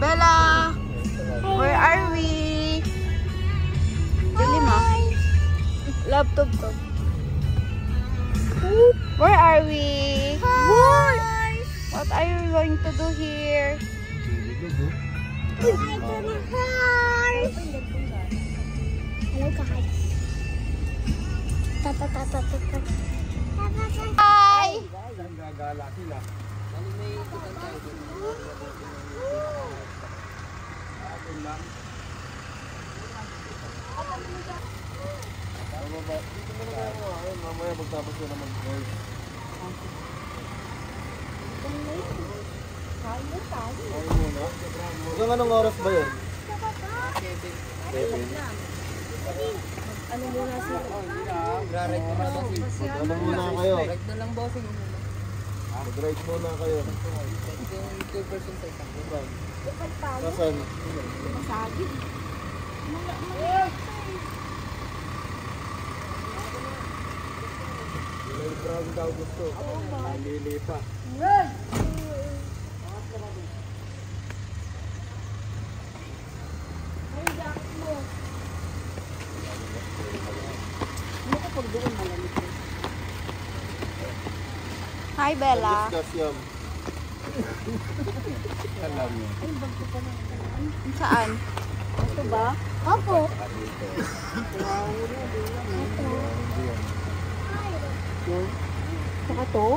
Bella, where are we? Dilim ah. Laptop ko. Where are we? What are you going to do here? Hello guys. Hi! Gagala sila. Mamaya magtapos ko na mag-golf. Hanggang anong oras ba yun? 7. Ano muna sila? Mag-ride muna bossing. Ano muna kayo? Ride na lang bossing. Mag-ride muna kayo. Yung 2% sa isang. Nasaan? Masagid. May brown daw gusto. Malili pa. Hi, Bella. Discuss yan. Alam mo. Saan? Ito ba? Opo. Saka to?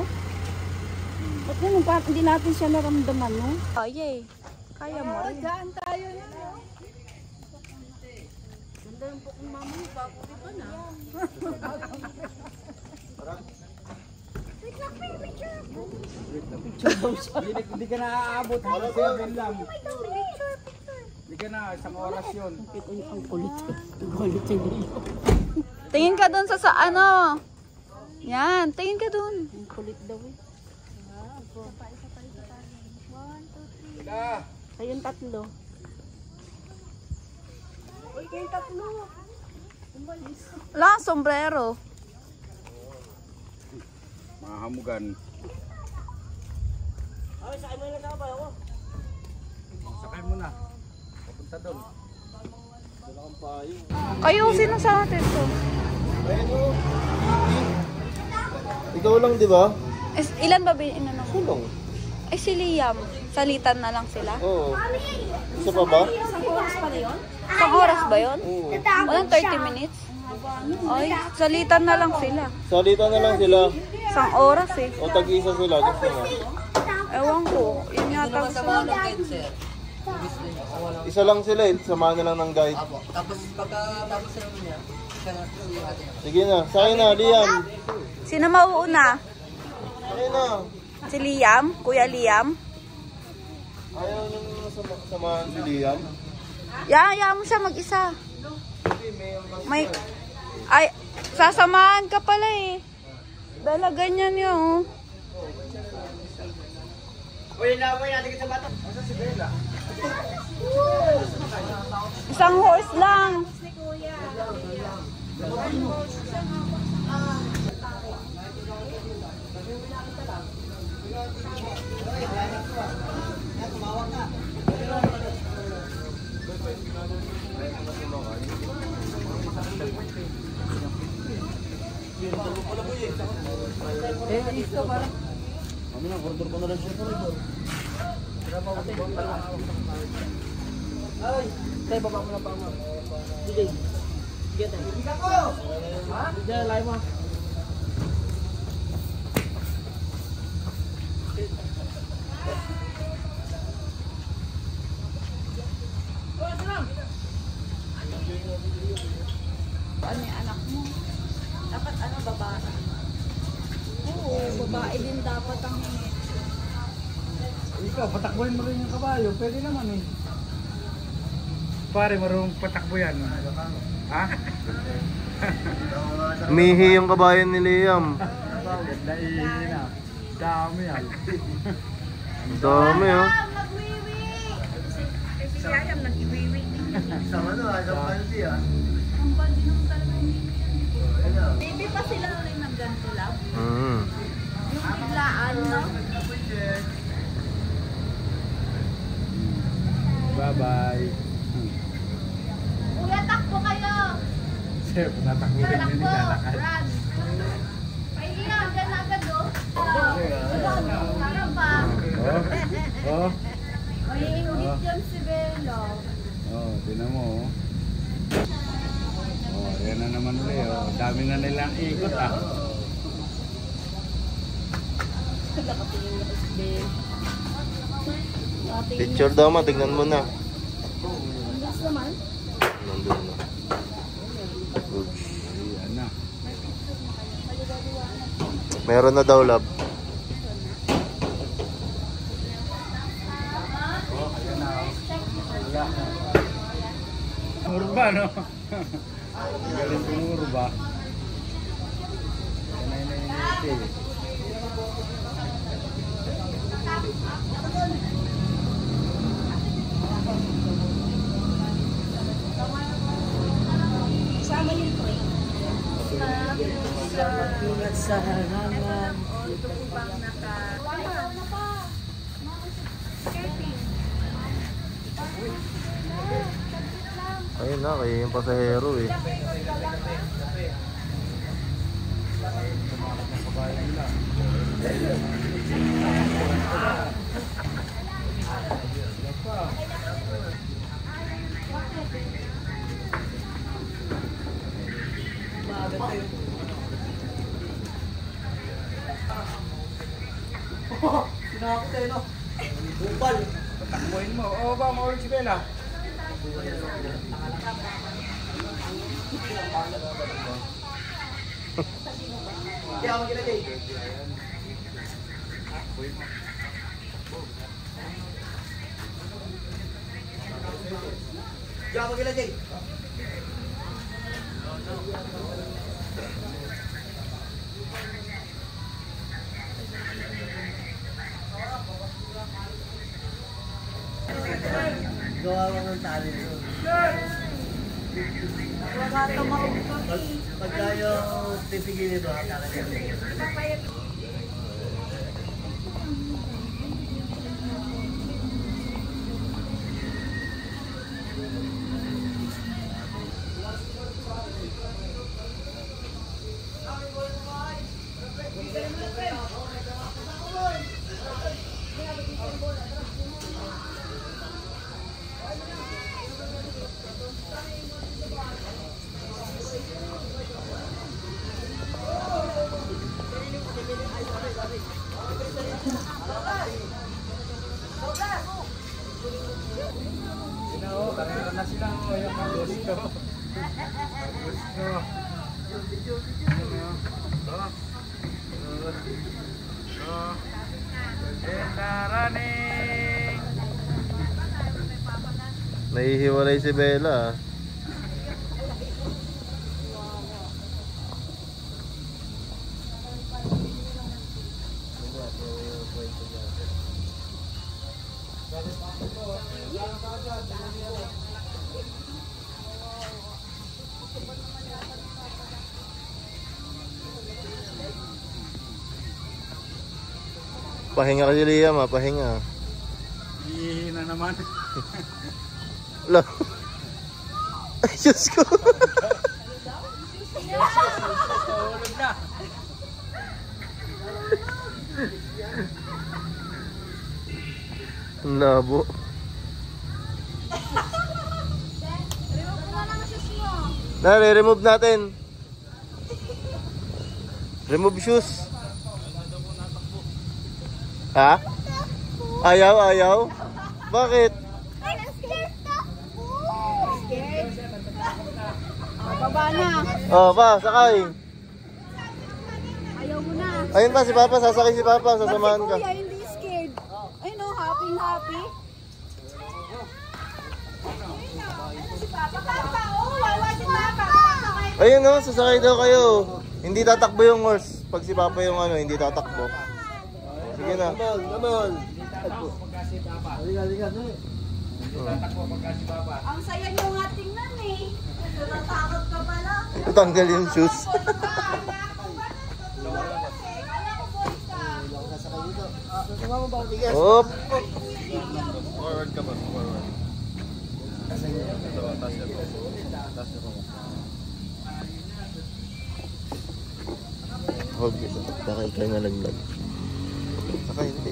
Ba't ganun pa? Hindi natin siya naramdaman, no? Ay, kaya mo rin. Daan tayo na. Ganda yung pokong mama mo. Bago di ba na? Hindi ka na aabot. Halos 7 lang. Hindi ka na. Isang oras yun. Ang kulit. Ang kulit sa iyo. Tingin ka dun sa ano. Yan, tingin ka dun. Ang kulit daw eh. Ayun, tatlo. Uy, kayo tatlo. Wala kang sombrero. Mahamugan. Ay, sakay mo na lang ba ako? Sakay mo na. Papunta doon. Wala kang payo. Kayo, sino sa atin to? Ikaw lang, di ba? Ilan ba inano? Kulong. Ay, si Liam. Salitan na lang sila. Oo. Isa pa ba? Isang oras ba yun? Oo. Walang 30 minutes? Ay, salitan na lang sila. Salita na lang sila. Isang oras eh. O tag-isa sila. Gusto mo. Ewan ko. Yun yata gusto ko. Isa lang sila eh. Samahan na lang ng guide. Tapos pagkatapos na naman niya, Sige na. Sakay na, Liam. Sino mauuna? Sakay na. Si Liam? Kuya Liam? Ayaw nang samahan si Liam. Yaya mo siya mag-isa. May... Ay, sasamahan ka pala eh. Dala ganyan yun. uy, naboy natin kita bata. Asa si Bella? Isang horse lang. Isto para. Kami na, koridor ko na lang siya. Ay, tayo baba mo na pa mo. DJ. Sige tayo. Sige ako. Ha? DJ, live mo. Ano yung anak mo? Dapat ano, babae? Oo, babae din dapat ang hingit. Ikaw, patakbuhin mo rin yung kabayo. Pwede naman eh. Pare, marunong patakbo yan. Ha? Mihi yung kabayan ni Liam. Naihi na. Dami yan. Dami oh. Si Liam nag-iwiwi. Sama na, isang paldi ah. Ang bandi naman talaga hindi. Maybe pa sila rin ng ganito lang. Yung biglaan, no? bye-bye. Kuya, takbo kayo! Sir, natakbo rin yun, nilalakad. Run! Pwede yan, dyan na agad oh. Sarap pa. Oh, Maiingit yan si Bella. tinan mo oh. Yan na naman ulit oh. Dami na nilang ikot ah. Picture daw ma, tignan mo na. Ang gas naman. Nandun na. Yan na. Meron na daw lab. Urba no? Galing kumurba. Yan na yun. Kasama yung tray. Ingat sa halaman. Ito po bang naka... Ayun na, kaya yung pasahero eh. Sinakot tayo, no? Bupal. Patakbuhin mo. Oo ba, maulit si Bella? Kaya ako magilagay. Kaya ako magilagay. Gawa ko ng tali doon. Pag tayo titigil ito, talaga. Karera na sila oh. Yung gusto. Gusto. Running. Nahihiwalay si Bella ah. Pahinga kasi Liam ah, pahinga. Hihina naman. Ala. Ay, Diyos ko. Tulog na. Ang labo. Remove mo na lang ang shoes mo. Remove natin. Remove shoes. Ha? Ayaw, ayaw? Bakit? Baba na. Oh, pa, sakay. Ayaw mo na. Ayun pa, si Papa, sasakay si Papa, sasamahan ka. Kuya, hindi scared. Ay no, happy. Si Papa, oh, wawa si Papa. Ayun no, sasakay daw kayo. Hindi tatakbo yung horse. Pag si Papa yung ano, hindi tatakbo. Sige na. Naman. Halika. Ang saya niyo nga tingnan eh. Natatakot ka pala. Tanggal yung shoes. Hop. Forward ka ba? Forward. Okay, baka ikaw na laglag. Saka hindi.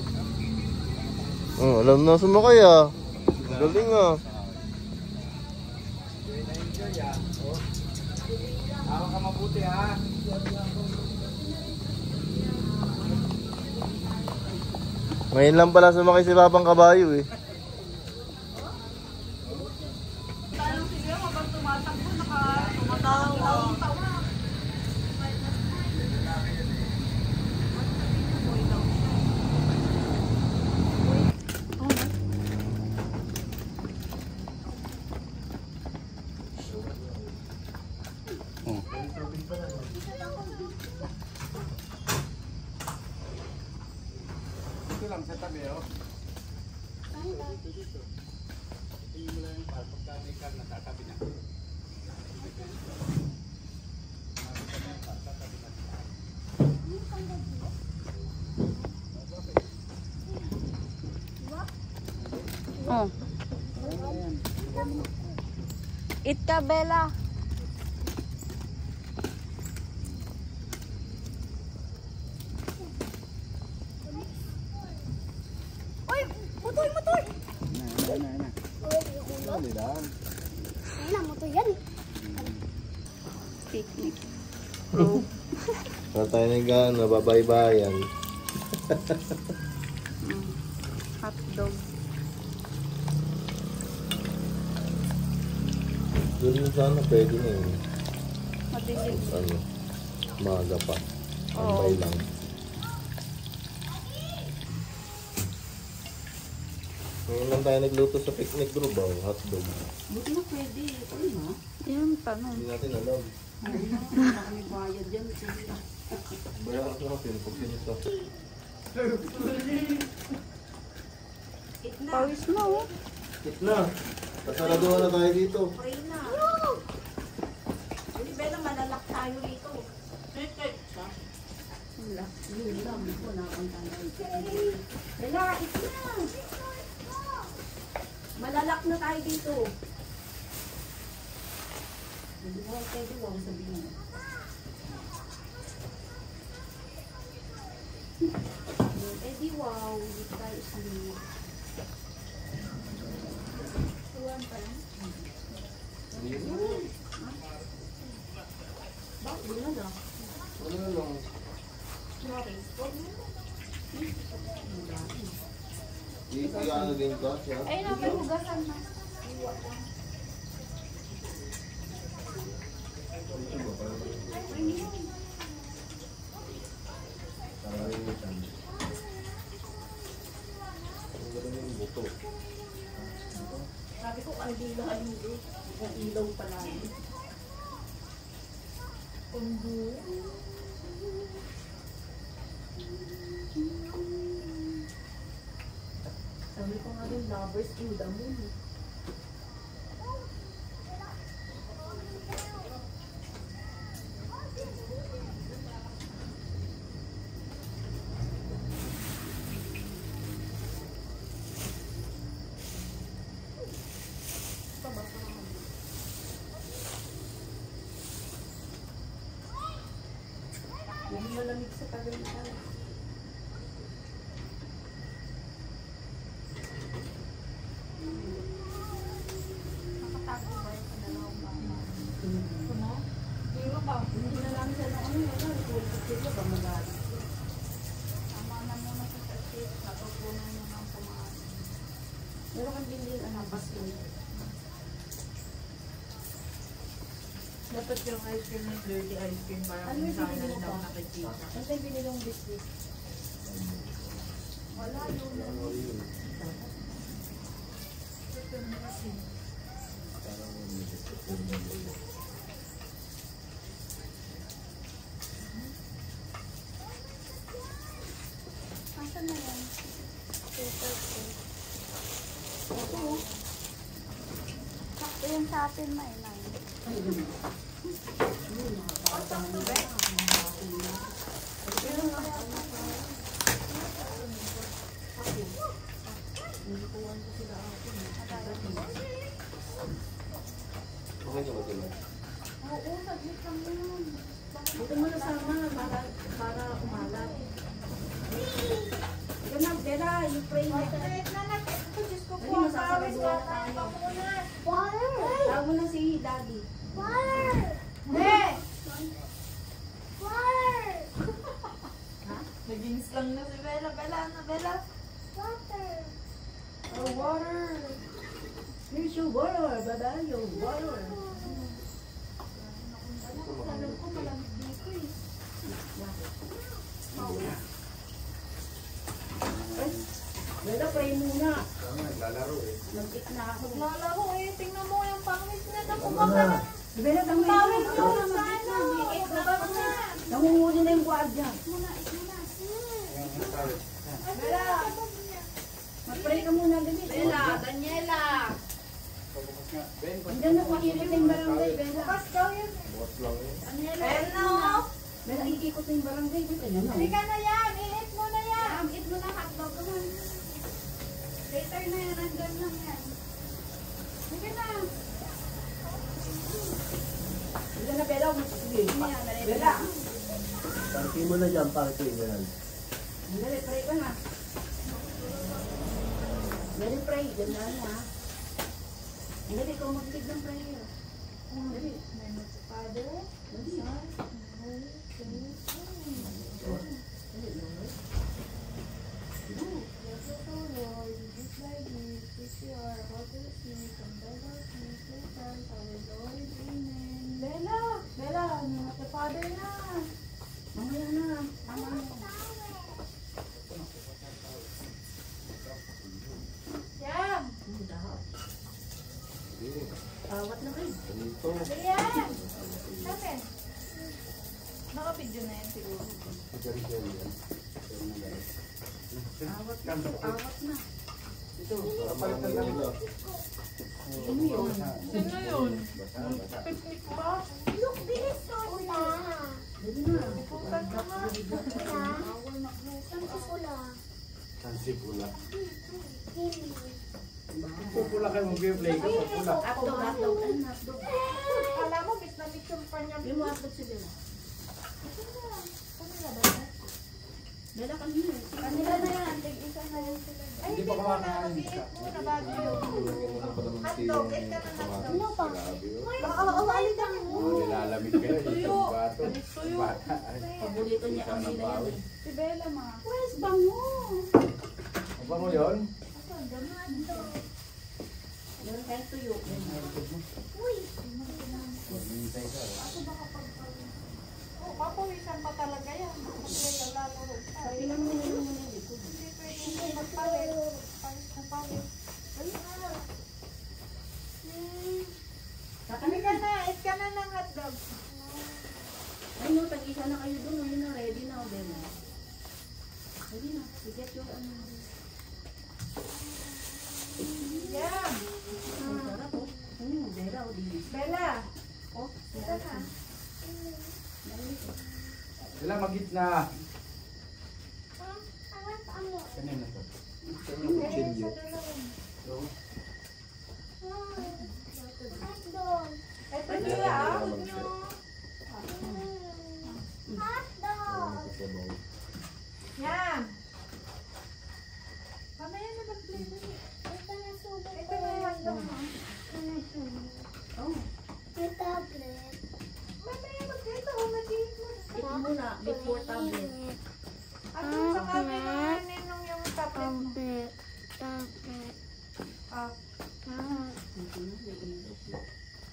Oh, alam na sumakay ah. Ang galing ah. Hawa ka mabuti ha. Ngayon lang pala sumakay si Papang Kabayo eh. Tanong siya habang tumatakbo, tumatawa. Ito lang sa tabi oh. Oh. Eat ka, Bella. Uy, motor. Ay na, moto yan. Picnic. Wala tayo ng gano'n, babaybayan. Hotdog. Doon sana pwede na yun. Madilim. Ano, maaga pa. Oo. Ambay lang. Ngayon lang tayo nagluto sa picnic group ah, hotdog. Buti na pwede. Ano na? Yan, tanong. Hindi natin alam. Kami bayad yan. Bayaran ko natin pag sinisa. Pawis mo, oh. Hit na! Kasaraduhan na tayo dito. Pray na. Hindi ba na malalak tayo rito? Wala. Yun lang. Ako nakapunta na rito. Wala, ito na. Malalak na tayo dito. Hindi mo pwede wang sabihin. Eh di wow, hindi tayo sleep. Tuwan pa lang. Bakit di na lang? Ano lang? Sorry. Ano din ka siya? Ay, may hugasan na. Ang galing yung buto. Sabi ko, kandilahan hindi. Ang ilaw pala. Sabi ko nga rin, lovers in the moon. Yung malamig sa Tagaytay. Nakatago ba yung dalawang mama? Hindi na lang siya na ano, wala. Sila ba magalit? Tama na muna sa sakit. Natutunan nyo ng kumain. Meron kang bilhin, anak, basket. Dapat yung ice cream ng dirty ice cream parang Ano yung sa binili akin mo daw pa? nakikita. Ano tayo binili yung biscuit? Wala yun. Asan na yan? Paper plate. Sakto yan sa atin na eh. Okay na ba sila? Oo, saglit lang yun. Dito mo na sama para umalat. Ito na, Bella, yung pray na. Wait na na. Diyos ko po. Dali, masasarado na tayo. Tawag mo na si Daddy. Naging slang na si Bella. Bella, ano Bella? Oh, water. Here's your water, Baba, your water. Alam ko malamig dito eh. Ay, Bella, pray muna. Naglalaro eh. Nag-eat na ako. Lalaro eh. Tingnan mo yung pangit na nakumaka na. Bella, damay Pawis na. mo sa ano. Baba na. Namumuli na yung gwardiya. Bella. Mag-pray ka muna, dali. Bella. Daniela. Andiyan na, ikikot na yung barangay, Bella. Bukas daw yun. Boss lang eh. Daniela. Hello. Bella, ikikot na yung barangay. Dito na. Hindi ka na yan. I-eat mo na yan. I-eat mo na hotdog naman. Later na yan. Andun lang yan. Sige na. Andiyan na, Bella. Sige. Bella. Bella. Party mo na dyan, party mo yan. Dali, pray ka na. Dali, pray. Ganyan na. Dali, ikaw mag-lead ng prayer. Dali. Father. Dali. Bella, Bella, the Father na. Mamaya na. Tama na. Yan. Awat na kayo. Ganito. Yan. Sabi. Naka-video na yan siguro. Awat na. Awat na. Ito, kapalitan lang ito. Ano yun? Ano yun? Picnic ba? Dali na. Pupuntan ka na. Sansipula. Pupula kayo, mag-play ka, pupula. Hotdog, hotdog. Ano, hotdog? Kala mo, bit na bit yung panya. Yung mo hotdog si Bella. Bella, kanina. Kanila na yan. Tig-isa na yan sila. Ay, Hindi pa kumakain. Mag-iit muna bago yun. Ano pa naman si Hotdog, eat ka na hotdog. Ano pa? Grabe yun. Oo, alin lang. Nilalamig kayo, Tuyo. itong bato. Tuyo. Bata. Paborito niya ang nila yan eh. Si Bella, ma. Where's bango? Apa mo yun? Meron kahit tuyo. Maghintay ka. Oh, papawisan pa talaga yan. Kasi lalaro. Ay, Pilang mo na yung mga dito. hindi pwede magpalit. Palit na palit. Ayun na. Kami ka na. Eat ka na ng hotdog. Ay no, tag-isa na kayo doon. Ayun na, ready na o Bella. Ready na. Sigat yung ano. Yan. Ang sarap oh. Bella o di. Bella. Oh, Ito na. Sila mag-gitna. Kanina to. Kutsilyo. Ito nila ah. Yan. Mamaya na mag-play mo. Ito na yung hotdog mo. Oh. Mamaya mag-play ito. Mag-eat mo. Eat muna before tablet. At yung sa kami na ninong yung tablet mo. Ah.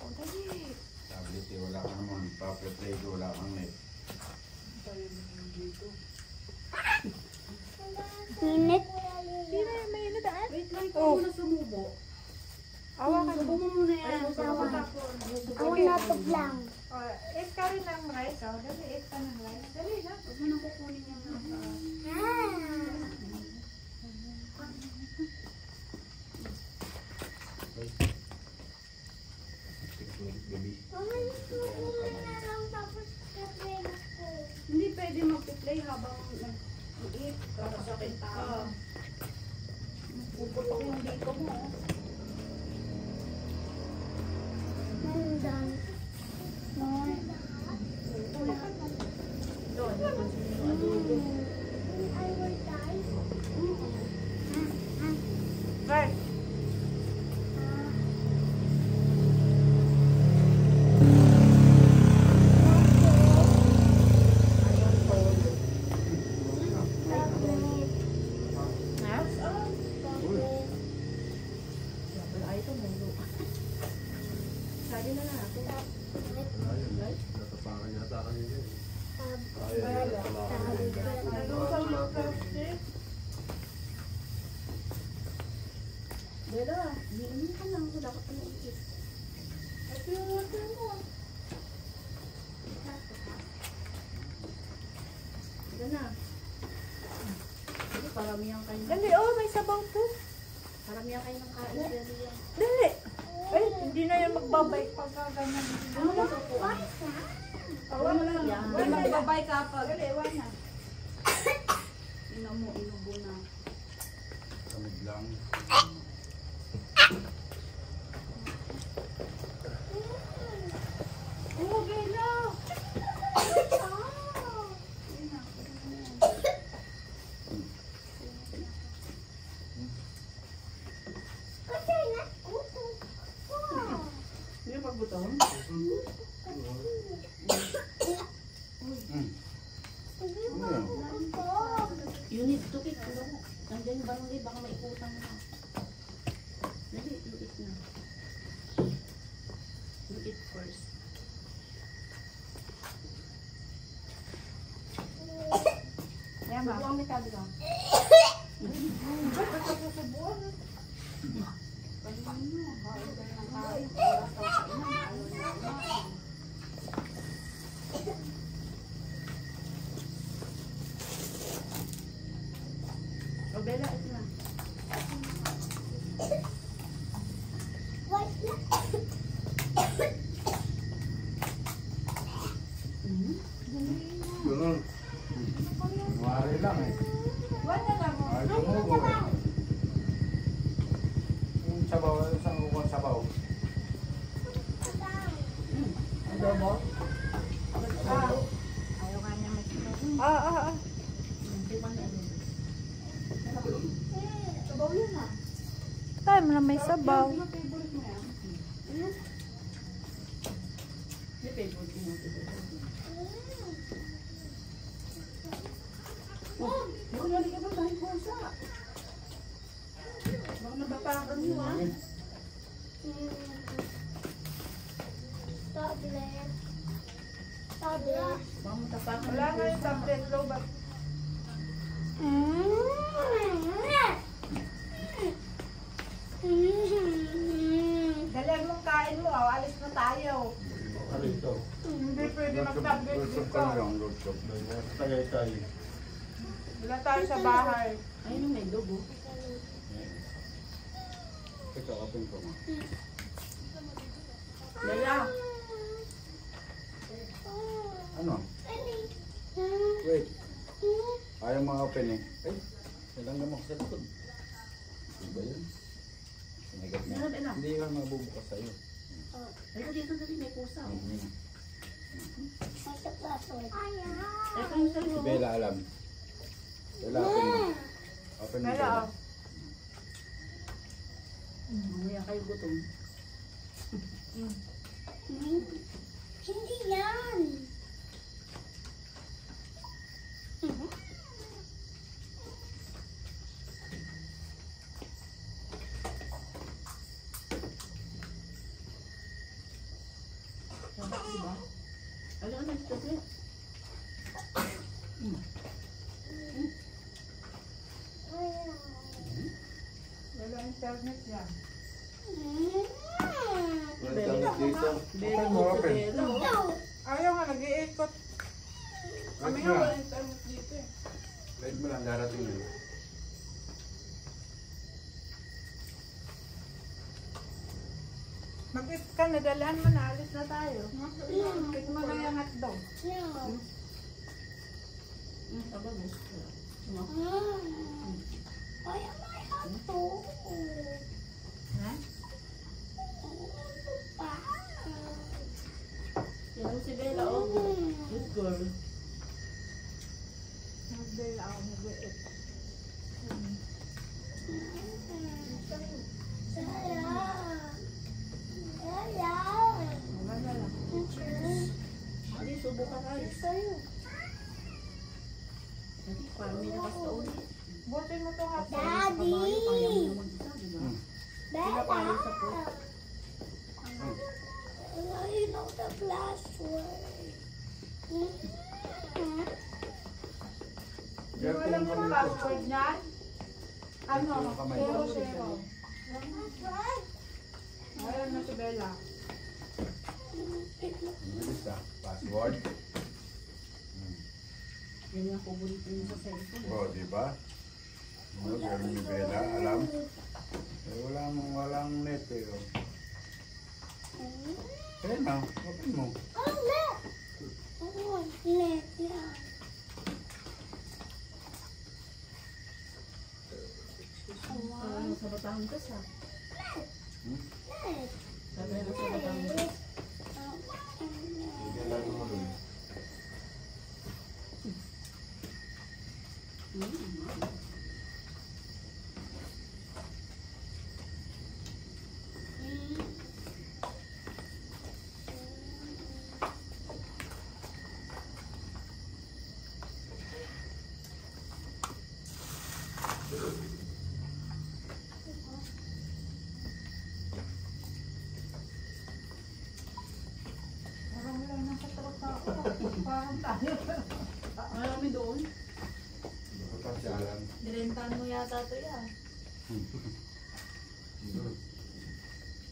Oh, dali. Tablet eh, wala kang naman. Pa-play ko, wala kang net. Sino yung may inadaan? Wait lang, ikaw muna sumubo. Awakan Subo mo muna yan. lang. Oh, eat ka rin ng rice. Oh. Dali, eat ka ng rice. Dali na. Huwag mo nang kukunin yung Gabi. Hindi pwede mag-play habang nag-eat. Kakasakit ka. Puputok yung dito mo. Right. Ay, ito mulo. Sabi na nga ako. Bella, hindi ka lang. Wala ka pa na ikit. Ito yung water mo. Ito na. Paramihan kayo. Dali, oh, may sabaw to. Paramihan kayo ng kain. Dali yan. Dali. Ay, hindi na yan magbabike pagka ganyan. Ano ba ito po? Awan mo lang. Yan. Wala magbabike ka pag. Dali, wala na. Inubo na. Kamig lang. Oh, Bella. Hindi yung pagbutong? You need to eat. Nandiyan yung barangay, baka maikutan mo na. Dali, you eat na. You eat first. Yan, ma. Subuan mo tabi ka. O, Bella, ito na. Ganun. Mari lang eh. Wala na mo. Ay, tumubo eh. Yung sabaw, isang ukong sabaw. Adobo? Ayaw nga niya may sabaw. Hindi man na adobo. Sabaw yun ah. Tayo mo na may sabaw. Hindi favorite mo ito. Baka nali ka ba tayo kursa? Baka nabapakan niyo ha? Baka matapakan Wala nga yung tablet, low ba? Dalihan mong kain mo, alis na tayo. Ano ito? Hindi pwede mag-tablet dito. Tagay-tay. Wala tayo sa bahay. ayun yung may logo. Ito, open ko mo. Lala. Ano? Wait. Ayaw mga open eh. Ay, kailang naman sa likod. Ano ba yun? Sinigat na. Meron na. Hindi yan mabubukas sa'yo. Ay, dito dali may pusa. Mm. Ito yung sa Si logo. Bella alam. Bella, open mo. Open mo. Wala Bella. oh. Mamaya kayo gutom. Hindi yan. Sarap, diba? Ano ang nagtaglit? Wala internet yan. Nagkamit dito. Bella mo, mo, open. Bella. oh. Ayaw nga, nag-iikot. Kami Wait nga mo wala lang. internet dito eh. Wait mo lang, darating yun. Mag-eat ka, nadalahan mo na, alis na tayo. Eat mo na yung hotdog. Aba, gusto. Ay, may hato. Ha? Yan si Bella, oh. Good girl. Mag-dala ako, mag-eat. password niyan? Ano? Yung kamay. 00. Ayun na si Bella. Bilis ah. Password. Yan yung paborito niya sa cellphone. Oh, di ba? Ano, ganun ni Bella, alam? Eh, walang net eh. Oh. Eh na, open mo. Parang sa Batangas ha. Hmm? Sabi na sa Batangas. Sige, lalo mo dun. Marami doon. Kapasyalan. Nirentahan mo yata ito yan.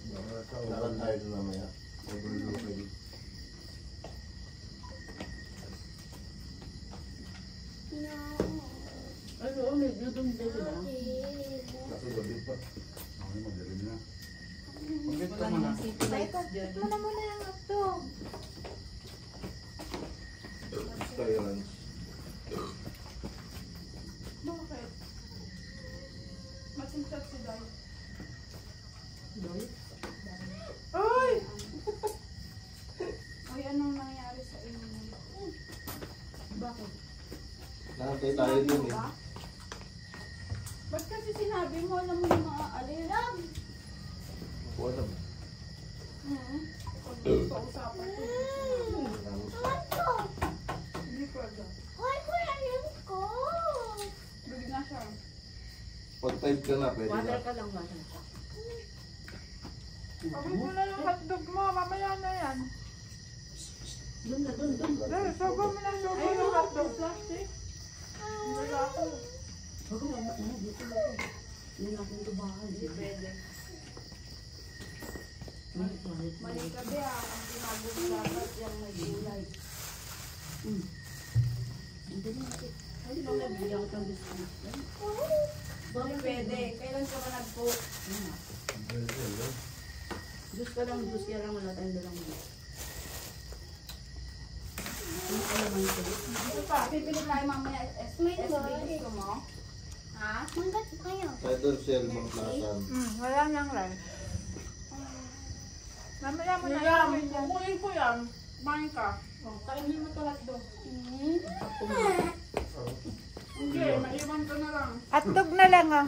Lakad tayo doon mamaya. Overlooking. Ano, medyo doon din sila. Kaso gabi pa. Okay, madaling na. Pagkit ka mo na. Teka, mo na muna yung hotdog. Tayo lunch. Bakit? Masinsak si Day. Doy? Ay! Ay, anong nangyari sa inyo? Bakit? Nakantay tayo Sinabi dun mo eh. ba? Ba't kasi sinabi mo, alam mo yung mga alin? Ako alam. Pausapan ko. Hindi pwede. Bili na siya. Pag 5 ka na, pwede Water na. ka lang, water. Sabi mo na yung hotdog mo, mamaya na yan. Doon na, doon. Sogo mo na, sogo yung hotdog. Plastic. Wala ako. Huwag mo, dito na ako. Hindi natin ito bahay. Hindi pwede. Mali Mali ka ba ang ginagawa dapat yung may gulay. Hindi natin. Ay, di ba nabigyan ko ng biscuit? Hindi pwede. Kailan ka ba nag-cook? Diyos ka lang, Diyos kaya lang wala tayong dalang Diyos. Ano ka naman ito? Ito pa, pipili tayo mamaya SBS ko mo. Ha? Tayo shell mang plasan. Wala nang rice. Mamaya mo na yan. Kukunin ko yan. Kumain ka. Kainin mo ito hotdog. Hindi, maiwan ko na lang. Hotdog na lang ah.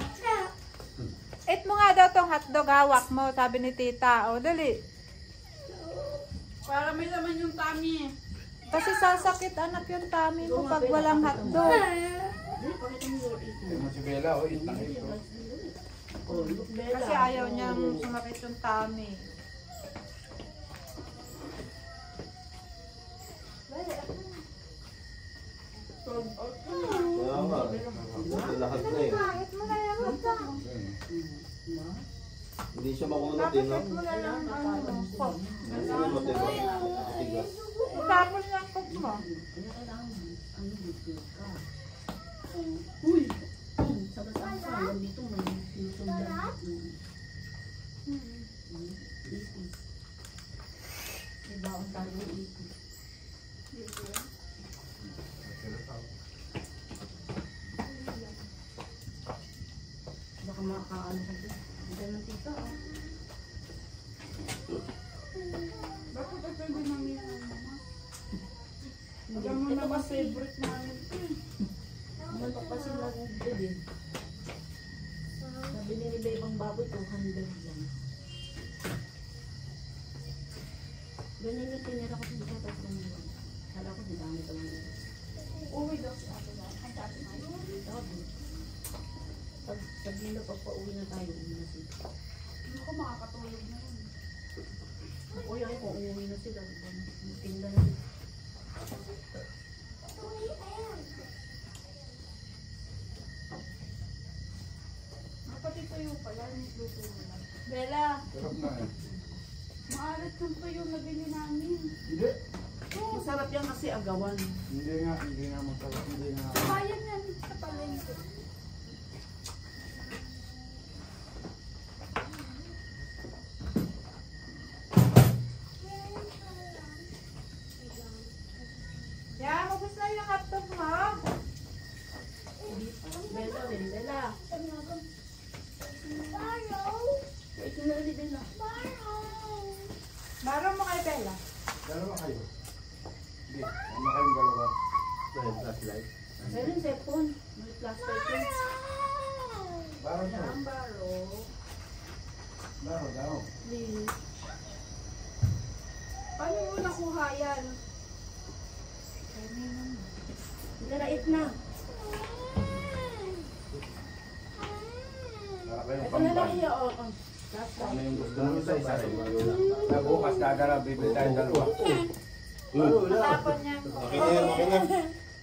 Eat mo nga daw tong hotdog, hawak mo, sabi ni tita. O, dali. Para may laman yung tummy. Kasi sasakit anak yung tummy mo pag walang hotdog. Ito mo si Bella, oh, eat na ito. Oh, look, Bella. Kasi ayaw niyang sumakit yung tummy. Kaya nga. Ito lahat na eh. Eat mo na yung hotdog. Hindi siya makunat eh, no? Eat mo na yung ano mo. Coke. Hindi siya matigas. Tapos yung coke mo. Kaya kailangan, ano, dito ka. Uy! Sa basang ka, nandito may sinusundan. Isis. May baon tayo ng isis. Baka makaano ka din. Hindi ng tita, ah. Bakit ito hindi namin mama? Alam mo na ba favorite namin ito eh. Mantok pa sila dito din. Sabi ni Ribe ibang baboy, 200 lang. Ganyan yung tinira ko dito, tatlong buwan. Kala ko, dinami ko lang dito. Uwi daw si ate na. Ang dati na yun. Sabi, pag sabihin na pagpa-uwi na tayo, uwi na sila. Hindi ko makakatulog na yun. Ako yan, kung uuwi na sila, tinda na sila. Sarap na eh. Maalat yung tuyo na bili namin. Hindi. Masarap yan kasi agawan. Hindi nga masarap. Hindi nga. Bayan yan sa palengke. Yeah, mabos na yung hotdog mo. Bella, Bella. Ito na ulit, Bella. Baro mo kay Bella. Dalawa kayo. Hindi. Sama kayong dalawa. Sa'yo yung cellphone. May plastic yun. Baro siya. Ang baro. Baro. Please. Paano mo nakuha yan? Narait na. Para kayong Ito na lang pambay. iya, oo. Ano yung gusto mo sa isa rin? Na bukas dadala, bibili tayong dalawa. Matapon niya. Okay na yan, okay na.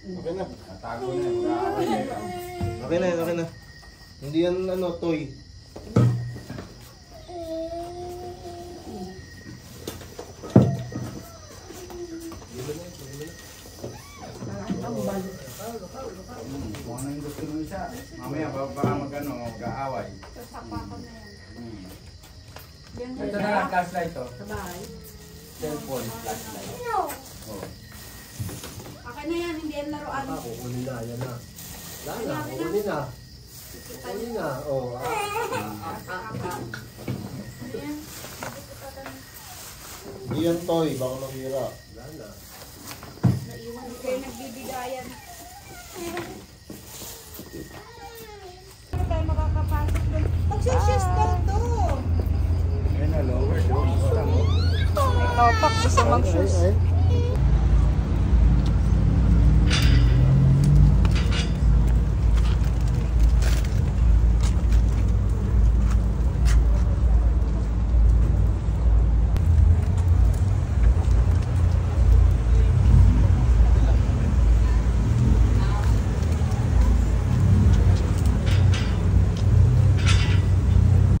Okay na. Natago na yun. Mag-aaway na yun. Okay na yan, okay na. Hindi yan ano, toy. Ambal. Kung ano yung gusto mo isa. Mamaya baka mag-aaway. Sasapa ko na yan. Yan Ito na lang, flashlight to. Sa bahay. Cellphone, flashlight. Oh. Akin na yan, hindi yan laruan. Kukunin na, yan na. Wala na, kukunin na. Kukunin na, oh. Ayan. Hindi yan toy, baka mahira. Wala na. Hindi kayo nagbibigayan. Ano tayo makakapasok doon? Magsishes daw to. Ayun na, lower doon. Ikaw, pak, gusto mag-shoes. Ay, ay.